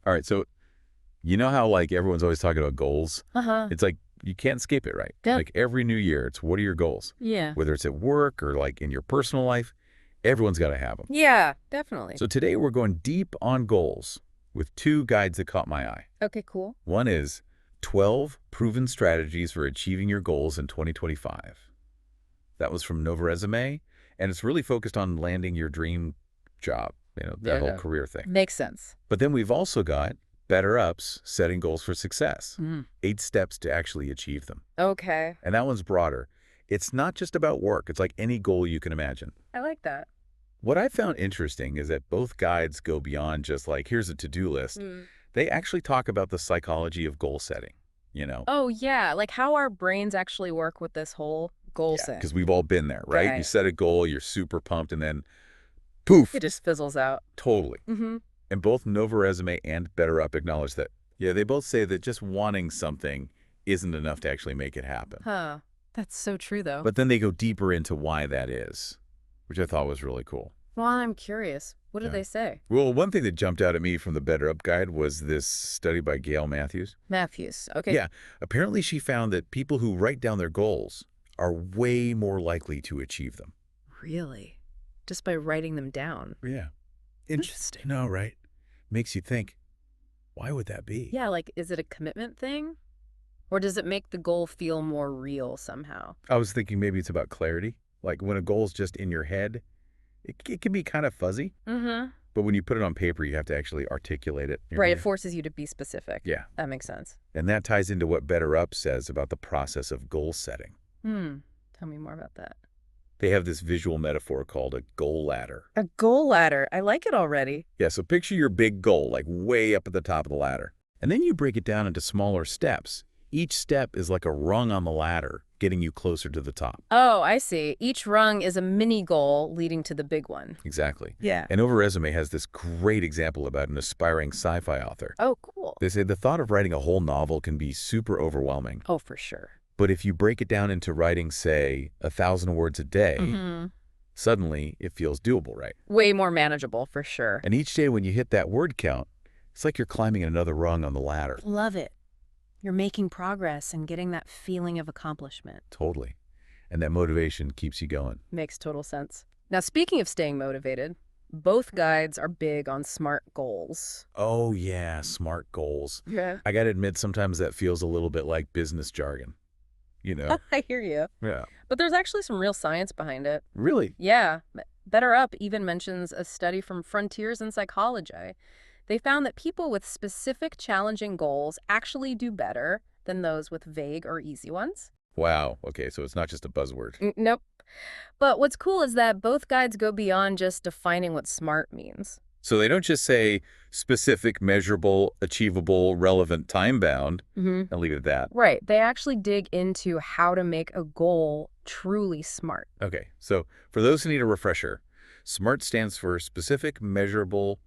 All right, so you know how like everyone's always talking about goals? Uh-huh. It's like you can't escape it, right? Yep. Like every new year, it's what are your goals? Yeah. Whether it's at work or like in your personal life, everyone's got to have them. Yeah, definitely. So today we're going deep on goals with two guides that caught my eye. Okay, cool. One is 12 proven strategies for achieving your goals in 2025. That was from Nova Resume, and it's really focused on landing your dream job, that whole Yeah. career thing. Makes sense. But then we've also got Better Up's Setting Goals for Success, Mm. 8 steps to actually achieve them. Okay. And that one's broader. It's not just about work. It's like any goal you can imagine. I like that. What I found interesting is that both guides go beyond just like, here's a to-do list. Mm. They actually talk about the psychology of goal setting. Oh, yeah, like how our brains actually work with this whole goal Yeah, thing. because we've all been there, right? You Right. set a goal, you're super pumped, and then poof, It just fizzles out. totally. Mm-hmm. And both Nova Resume and Better Up acknowledge that. Yeah, they both say that just wanting something isn't enough to actually make it happen. Huh. That's so true, though. But then they go deeper into why that is, which I thought was really cool. Well, I'm curious. What did Yeah. they say? Well, one thing that jumped out at me from the Better Up guide was this study by Gail Matthews. Matthews. Okay. Yeah, apparently she found that people who write down their goals are way more likely to achieve them. Really? Just by writing them down. Yeah. Interesting. No, right? Makes you think, why would that be? Yeah, like, is it a commitment thing? Or does it make the goal feel more real somehow? I was thinking maybe it's about clarity. Like when a goal's just in your head, it can be kind of fuzzy. Mm-hmm. But when you put it on paper, you have to actually articulate it. Right, it forces you to be specific. Yeah. That makes sense. And that ties into what Better Up says about the process of goal setting. Tell me more about that. They have this visual metaphor called a goal ladder. A goal ladder. I like it already. Yeah, so picture your big goal, like way up at the top of the ladder. And then you break it down into smaller steps. Each step is like a rung on the ladder, getting you closer to the top. Oh, I see. Each rung is a mini goal leading to the big one. Exactly. Yeah. And Over Resume has this great example about an aspiring sci-fi author. Oh, cool. They say the thought of writing a whole novel can be super overwhelming. Oh, for sure. But if you break it down into writing, say, 1,000 words a day, Mm-hmm. suddenly it feels doable, right? Way more manageable, for sure. And each day when you hit that word count, it's like you're climbing another rung on the ladder. Love it. You're making progress and getting that feeling of accomplishment. Totally. And that motivation keeps you going. Makes total sense. Now, speaking of staying motivated, both guides are big on SMART goals. Oh, yeah, SMART goals. Yeah. I got to admit, sometimes that feels a little bit like business jargon. I hear you. Yeah. But there's actually some real science behind it. Really? Yeah. Better Up even mentions a study from Frontiers in Psychology. They found that people with specific challenging goals actually do better than those with vague or easy ones. Wow. Okay, so it's not just a buzzword. Nope. But what's cool is that both guides go beyond just defining what SMART means. So they don't just say specific, measurable, achievable, relevant, time-bound, and leave it at that. Right. They actually dig into how to make a goal truly SMART. Okay, so for those who need a refresher, SMART stands for specific, measurable,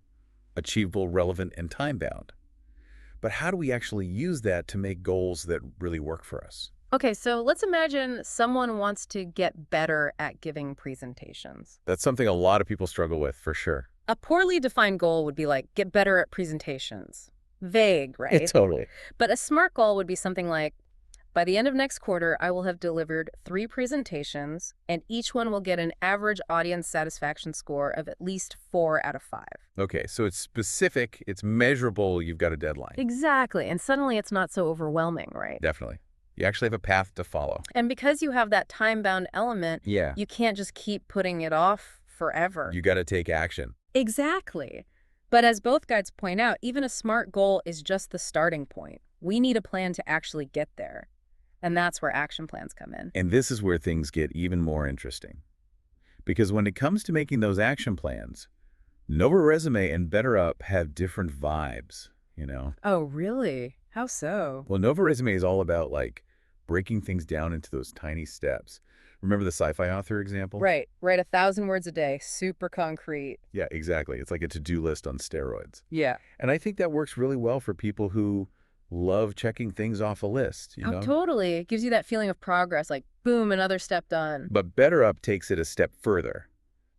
achievable, relevant, and time-bound. But how do we actually use that to make goals that really work for us? Okay, so let's imagine someone wants to get better at giving presentations. That's something a lot of people struggle with, for sure. A poorly defined goal would be like, get better at presentations. Vague, right? Totally. But a SMART goal would be something like, by the end of next quarter, I will have delivered 3 presentations, and each one will get an average audience satisfaction score of at least 4 out of 5. Okay, so it's specific, it's measurable, you've got a deadline. Exactly, and suddenly it's not so overwhelming, right? Definitely. You actually have a path to follow. And because you have that time-bound element, Yeah. you can't just keep putting it off forever. You got to take action. Exactly. But as both guides point out, even a SMART goal is just the starting point. We need a plan to actually get there. And that's where action plans come in. And this is where things get even more interesting. Because when it comes to making those action plans, Nova Resume and Better Up have different vibes. Oh, really? How so? Well, Nova Resume is all about, like, breaking things down into those tiny steps. Remember the sci-fi author example? Right. Write 1,000 words a day. Super concrete. Yeah, exactly. It's like a to-do list on steroids. Yeah. And I think that works really well for people who love checking things off a list, you know? Oh, totally. It gives you that feeling of progress, like, boom, another step done. But Better Up takes it a step further.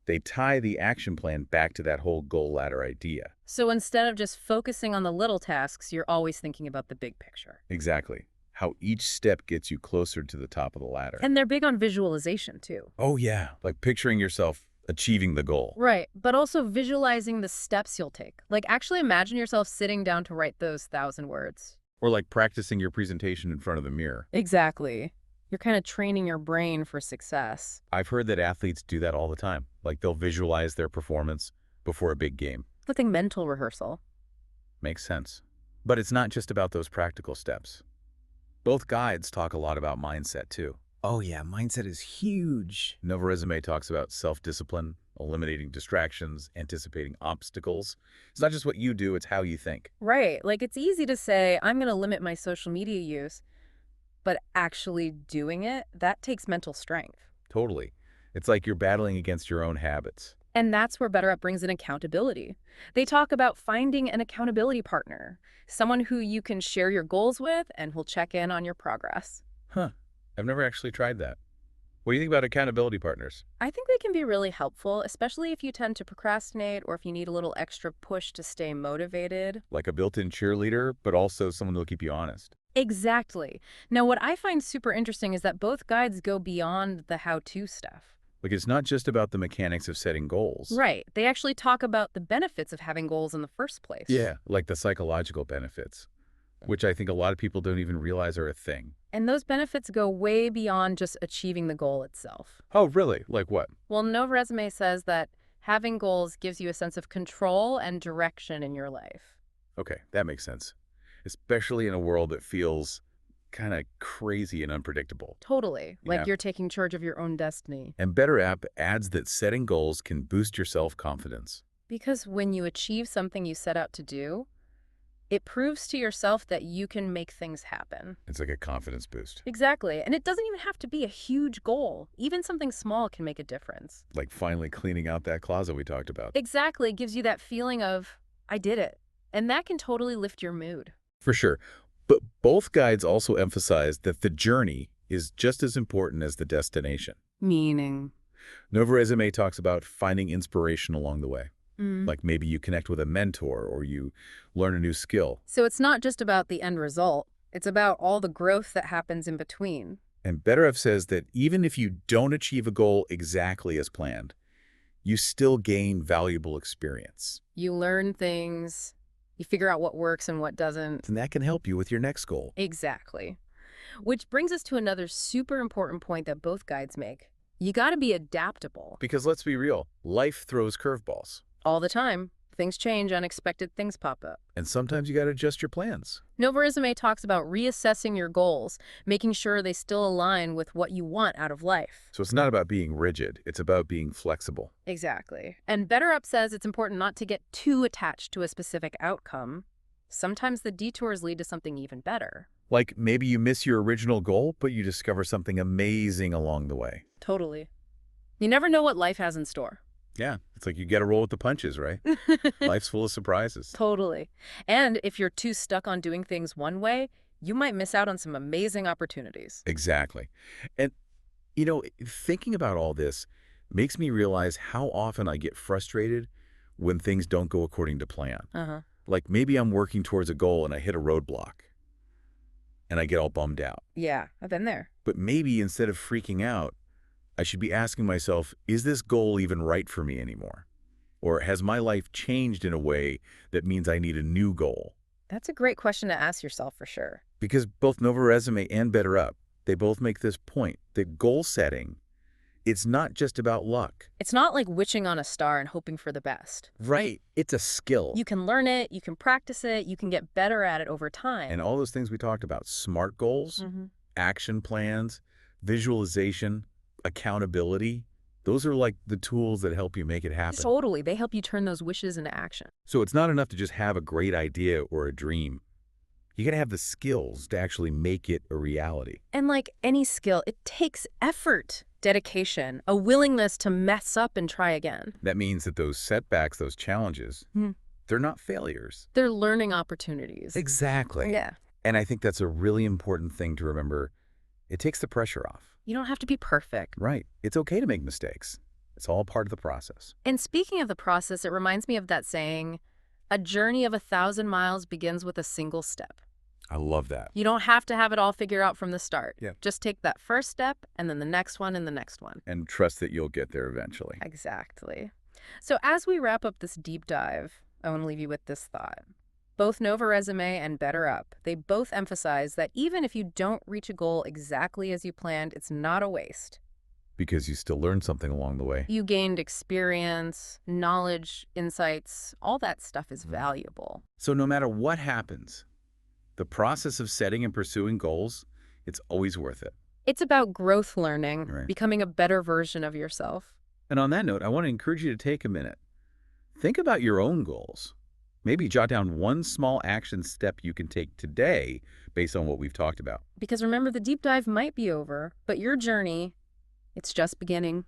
They tie the action plan back to that whole goal ladder idea. So instead of just focusing on the little tasks, you're always thinking about the big picture. Exactly. How each step gets you closer to the top of the ladder. And they're big on visualization, too. Oh, yeah. Like picturing yourself achieving the goal. Right, but also visualizing the steps you'll take. Like actually imagine yourself sitting down to write those 1,000 words. Or like practicing your presentation in front of the mirror. Exactly. You're kind of training your brain for success. I've heard that athletes do that all the time. Like they'll visualize their performance before a big game. It's like mental rehearsal. Makes sense. But it's not just about those practical steps. Both guides talk a lot about mindset too. Oh yeah, mindset is huge. Nova Resume talks about self-discipline, eliminating distractions, anticipating obstacles. It's not just what you do, it's how you think. Right, like it's easy to say, I'm going to limit my social media use, but actually doing it, that takes mental strength. Totally. It's like you're battling against your own habits. And that's where BetterUp brings in accountability. They talk about finding an accountability partner, someone who you can share your goals with and who'll check in on your progress. Huh. I've never actually tried that. What do you think about accountability partners? I think they can be really helpful, especially if you tend to procrastinate or if you need a little extra push to stay motivated. Like a built-in cheerleader, but also someone who'll keep you honest. Exactly. Now, what I find super interesting is that both guides go beyond the how-to stuff. Like it's not just about the mechanics of setting goals. Right. They actually talk about the benefits of having goals in the first place. Yeah, like the psychological benefits, which I think a lot of people don't even realize are a thing. And those benefits go way beyond just achieving the goal itself. Oh, really? Like what? Well, Nova Resume says that having goals gives you a sense of control and direction in your life. Okay, that makes sense. Especially in a world that feels kind of crazy and unpredictable. Totally. Like Yeah. you're taking charge of your own destiny. And BetterApp adds that setting goals can boost your self-confidence. Because when you achieve something you set out to do, it proves to yourself that you can make things happen. It's like a confidence boost. Exactly. And it doesn't even have to be a huge goal. Even something small can make a difference. Like finally cleaning out that closet we talked about. Exactly. It gives you that feeling of, I did it. And that can totally lift your mood. For sure. But both guides also emphasize that the journey is just as important as the destination. Meaning? Nova Resume talks about finding inspiration along the way. Mm. Like maybe you connect with a mentor or you learn a new skill. So it's not just about the end result. It's about all the growth that happens in between. And BetterUp says that even if you don't achieve a goal exactly as planned, you still gain valuable experience. You learn things, you figure out what works and what doesn't. And that can help you with your next goal. Exactly. Which brings us to another super important point that both guides make. You got to be adaptable. Because let's be real, life throws curveballs. All the time. Things change, unexpected things pop up. And sometimes you got to adjust your plans. Nova Resume talks about reassessing your goals, making sure they still align with what you want out of life. So it's not about being rigid, it's about being flexible. Exactly. And BetterUp says it's important not to get too attached to a specific outcome. Sometimes the detours lead to something even better. Like maybe you miss your original goal, but you discover something amazing along the way. Totally. You never know what life has in store. Yeah, it's like you got to roll with the punches, right? Life's full of surprises. Totally. And if you're too stuck on doing things one way, you might miss out on some amazing opportunities. Exactly. And, you know, thinking about all this makes me realize how often I get frustrated when things don't go according to plan. Like maybe I'm working towards a goal and I hit a roadblock and I get all bummed out. Yeah, I've been there. But maybe instead of freaking out, I should be asking myself, is this goal even right for me anymore? Or has my life changed in a way that means I need a new goal? That's a great question to ask yourself for sure. Because both Nova Resume and BetterUp, they both make this point that goal setting, it's not just about luck. It's not like wishing on a star and hoping for the best. Right. It's a skill. You can learn it, you can practice it, you can get better at it over time. And all those things we talked about, SMART goals, action plans, visualization, accountability, those are like the tools that help you make it happen. Totally. They help you turn those wishes into action. So it's not enough to just have a great idea or a dream. You got to have the skills to actually make it a reality. And like any skill, it takes effort, dedication, a willingness to mess up and try again. That means that those setbacks, those challenges, they're not failures. They're learning opportunities. Exactly. Yeah. And I think that's a really important thing to remember. It takes the pressure off. You don't have to be perfect. Right. It's okay to make mistakes. It's all part of the process. And speaking of the process, it reminds me of that saying, a journey of 1,000 miles begins with a single step. I love that. You don't have to have it all figured out from the start. Yeah. Just take that first step and then the next one and the next one. And trust that you'll get there eventually. Exactly. So as we wrap up this deep dive, I want to leave you with this thought. Both Nova Resume and Better Up, they both emphasize that even if you don't reach a goal exactly as you planned, it's not a waste. Because you still learn something along the way. You gained experience, knowledge, insights, all that stuff is valuable. So no matter what happens, the process of setting and pursuing goals, it's always worth it. It's about growth learning, Right. becoming a better version of yourself. And on that note, I want to encourage you to take a minute. Think about your own goals. Maybe jot down one small action step you can take today based on what we've talked about. Because remember, the deep dive might be over, but your journey, it's just beginning.